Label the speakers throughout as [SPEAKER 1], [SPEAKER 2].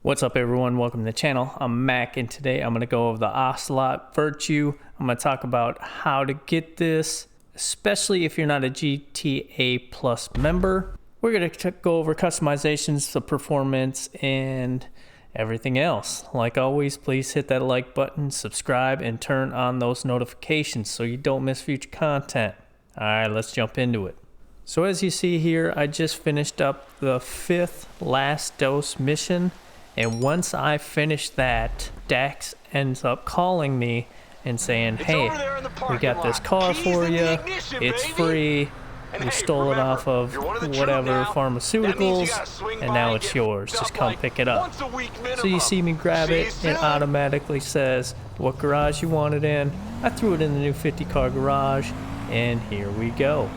[SPEAKER 1] What's up everyone, welcome to the channel. I'm Mac and today I'm going to go over the Ocelot Virtue. I'm going to talk about how to get this, especially if you're not a GTA Plus member. We're going to go over customizations, the performance, and everything else. Like always, please hit that like button, subscribe, and turn on those notifications so you don't miss future content. Alright, let's jump into it. So as you see here, I just finished up the 5th last dose mission. And once I finish that, Dax ends up calling me and saying, hey, we got this car for you, it's free, we stole it off of whatever pharmaceuticals, and now it's yours, just come pick it up. So you see me grab it, it automatically says what garage you want it in. I threw it in the new 50 car garage, and here we go.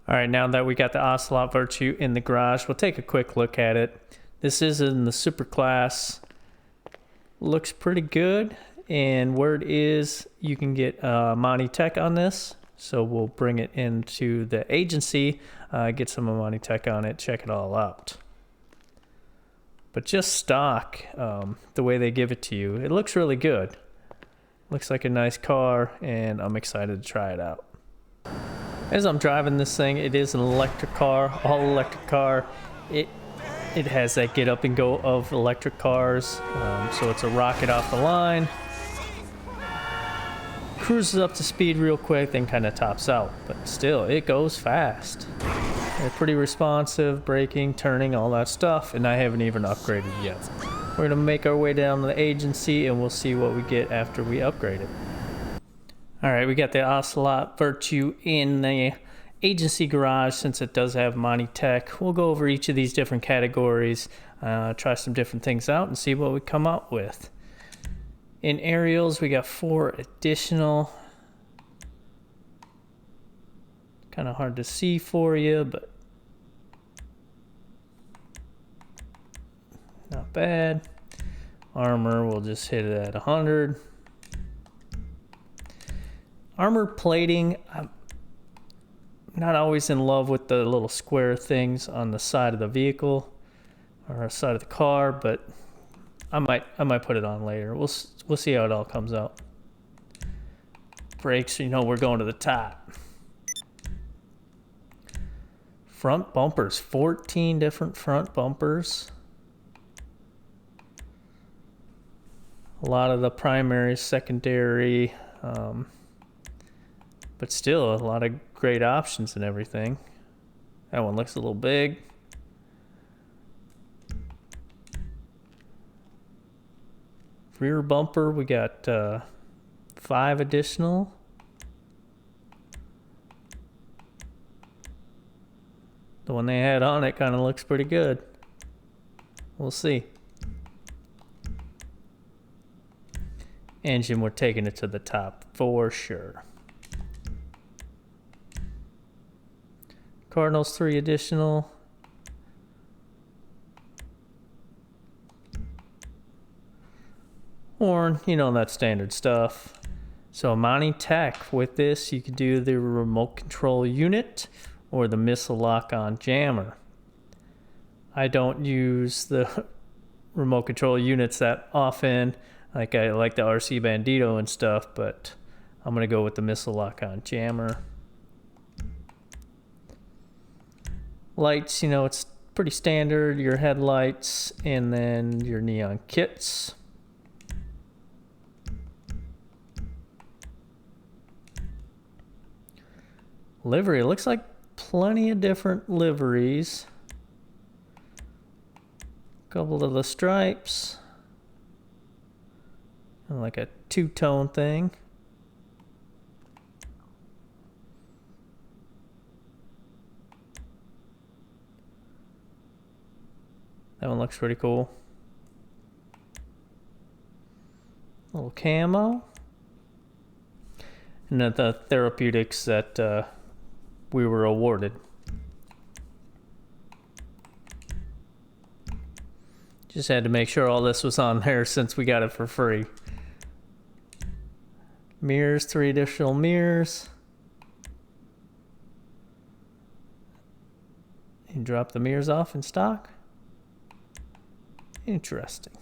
[SPEAKER 1] Alright, now that we got the Ocelot Virtue in the garage, we'll take a quick look at it. This is in the super class. Looks pretty good, and word is you can get Monty Tech on this, so we'll bring it into the agency, get some Monty Tech on it, check it all out. But just stock, the way they give it to you, it looks really good. Looks like a nice car, and I'm excited to try it out. As I'm driving this thing, it is an electric car, all electric car. It has that get up and go of electric cars, so it's a rocket off the line. Cruises up to speed real quick, then kind of tops out, but still, it goes fast. They're pretty responsive, braking, turning, all that stuff, and I haven't even upgraded yet. We're gonna make our way down to the agency, and we'll see what we get after we upgrade it. Alright, we got the Ocelot Virtue in the agency garage. Since it does have Monty Tech, we'll go over each of these different categories, try some different things out and see what we come up with. In aerials, we got 4 additional. Kind of hard to see for you, but not bad. Armor, we'll just hit it at 100. Armor plating, not always in love with the little square things on the side of the vehicle or side of the car, but I might put it on later. We'll see how it all comes out. Brakes, you know, we're going to the top. Front bumpers, 14 different front bumpers. A lot of the primary, secondary, but still a lot of great options and everything. That one looks a little big. Rear bumper, we got 5 additional. The one they had on it kind of looks pretty good. We'll see. Engine, we're taking it to the top for sure. Cardinals, 3 additional. Horn, you know, that standard stuff. So Monty Tech, with this you could do the remote control unit or the missile lock-on jammer. I don't use the remote control units that often, like I like the RC Bandito and stuff, but I'm gonna go with the missile lock-on jammer. Lights, you know, it's pretty standard, your headlights and then your neon kits. Livery, it looks like plenty of different liveries. A couple of the stripes. Like a 2-tone thing. That one looks pretty cool. A little camo. And then the therapeutics that we were awarded. Just had to make sure all this was on there since we got it for free. Mirrors, 3 additional mirrors. You drop the mirrors off in stock. Interesting.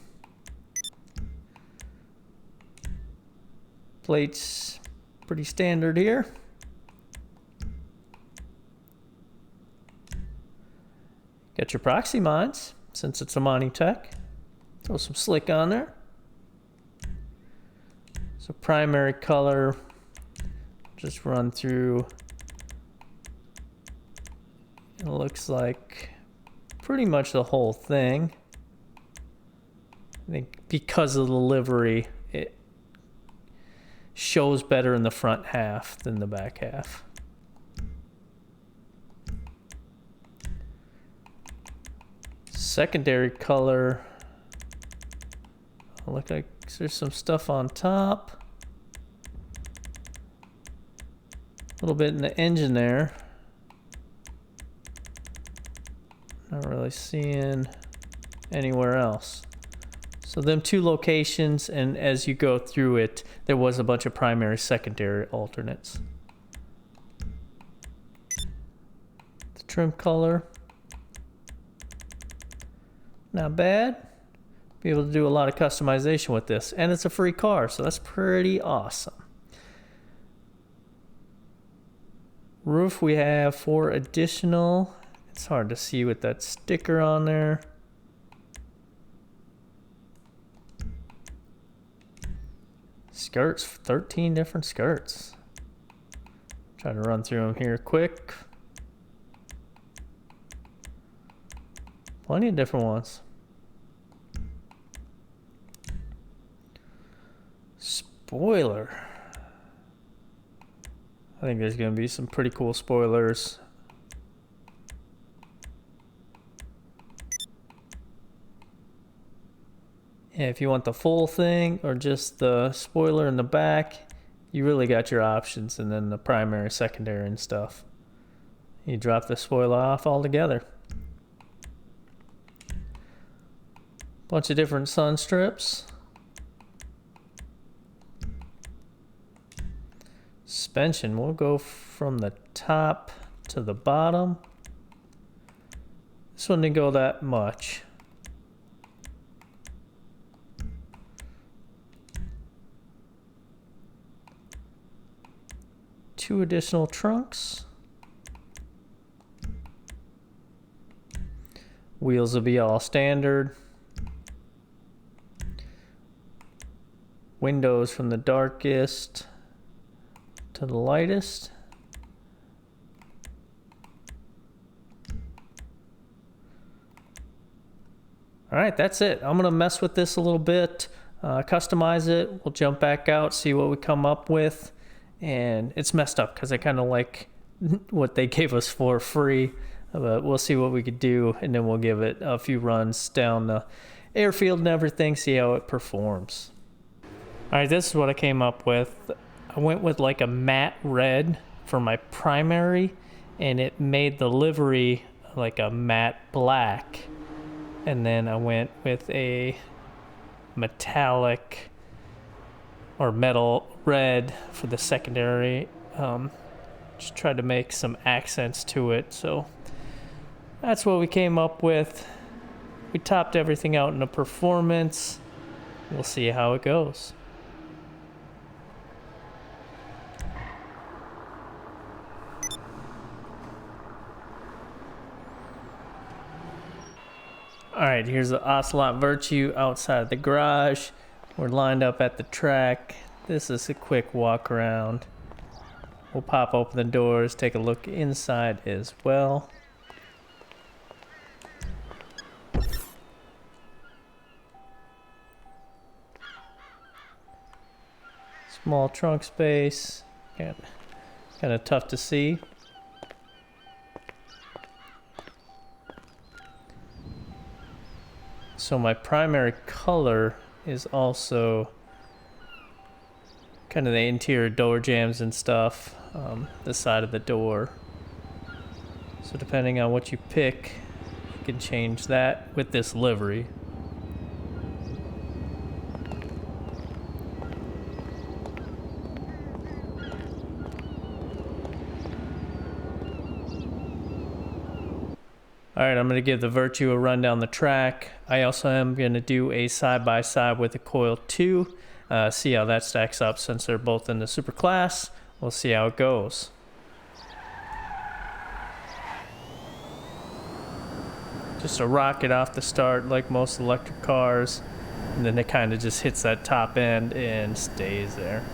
[SPEAKER 1] Plates pretty standard here. Got your proxy mines, since it's a Monty Tech. Throw some slick on there. So primary color, just run through. It looks like pretty much the whole thing. I think because of the livery, it shows better in the front half than the back half. Secondary color, look like there's some stuff on top. A little bit in the engine there. Not really seeing anywhere else. So them two locations, and as you go through it, there was a bunch of primary, secondary alternates. The trim color, not bad. Be able to do a lot of customization with this, and it's a free car, so that's pretty awesome. Roof, we have 4 additional. It's hard to see with that sticker on there. Skirts, 13 different skirts. Try to run through them here quick. Plenty of different ones. Spoiler. I think there's going to be some pretty cool spoilers. Yeah, if you want the full thing or just the spoiler in the back, you really got your options, and then the primary, secondary, and stuff. You drop the spoiler off altogether. Bunch of different sun strips. Suspension, we'll go from the top to the bottom. This one didn't go that much. Two additional trunks. Wheels will be all standard. Windows from the darkest to the lightest. All right, that's it. I'm gonna mess with this a little bit, customize it. We'll jump back out, see what we come up with. And it's messed up because I kind of like what they gave us for free, but we'll see what we could do, and then we'll give it a few runs down the airfield and everything, see how it performs. All right, this is what I came up with. I went with like a matte red for my primary, and it made the livery like a matte black. And then I went with a metallic or metal red for the secondary. Just tried to make some accents to it. So that's what we came up with. We topped everything out in a performance. We'll see how it goes. All right, here's the Ocelot Virtue outside of the garage. We're lined up at the track. This is a quick walk around. We'll pop open the doors, take a look inside as well. Small trunk space, kind of tough to see. So my primary color is also kind of the interior door jambs and stuff, the side of the door. So depending on what you pick, you can change that with this livery. All right, I'm going to give the Virtue a run down the track. I also am going to do a side-by-side with the Coil 2. See how that stacks up since they're both in the super class. We'll see how it goes. Just a rocket off the start like most electric cars, and then it kind of just hits that top end and stays there.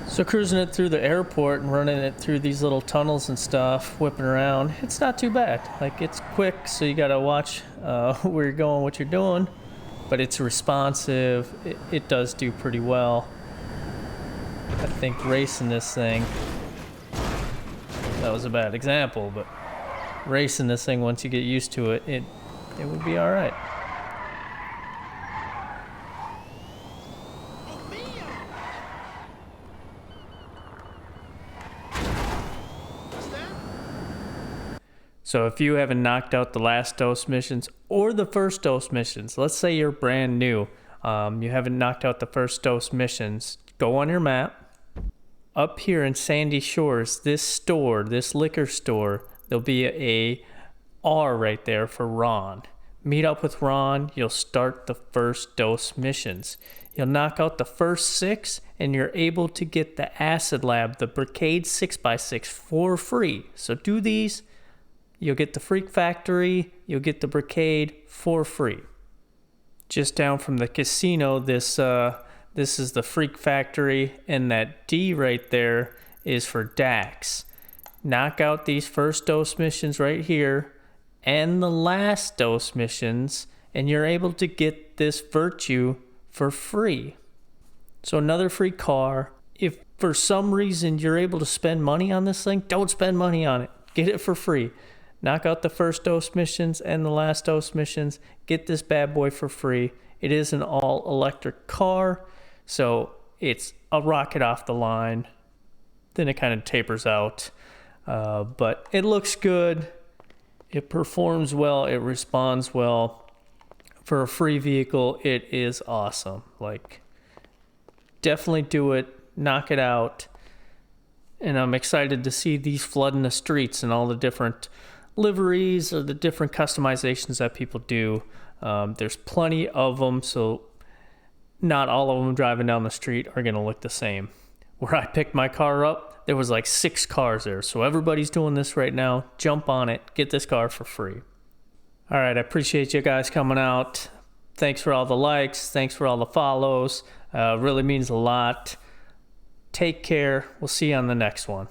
[SPEAKER 1] So cruising it through the airport and running it through these little tunnels and stuff, whipping around, it's not too bad. Like, it's quick, so you gotta watch where you're going, what you're doing, but it's responsive. It does do pretty well. I think racing this thing, that was a bad example, but racing this thing, once you get used to it, it would be all right. So if you haven't knocked out the last dose missions or the first dose missions, let's say you're brand new, you haven't knocked out the first dose missions, go on your map. Up here in Sandy Shores, this store, this liquor store, there'll be a R right there for Ron. Meet up with Ron, you'll start the first dose missions. You'll knock out the first 6 and you're able to get the Acid Lab, the Brigade 6x6 for free. So do these. You'll get the Freak Factory, you'll get the Brigade for free. Just down from the casino, this is the Freak Factory, and that D right there is for Dax. Knock out these first dose missions right here, and the last dose missions, and you're able to get this Virtue for free. So another free car. If for some reason you're able to spend money on this thing, don't spend money on it. Get it for free. Knock out the first dose missions and the last dose missions. Get this bad boy for free. It is an all-electric car, so it's a rocket off the line. Then it kind of tapers out. But it looks good. It performs well. It responds well. For a free vehicle, it is awesome. Like, definitely do it. Knock it out. And I'm excited to see these flooding the streets and all the different liveries or the different customizations that people do. There's plenty of them, so not all of them driving down the street are going to look the same. Where I picked my car up, there was like 6 cars there, so everybody's doing this right now. Jump on it, get this car for free. All right, I appreciate you guys coming out. Thanks for all the likes, thanks for all the follows. Really means a lot. Take care. We'll see you on the next one.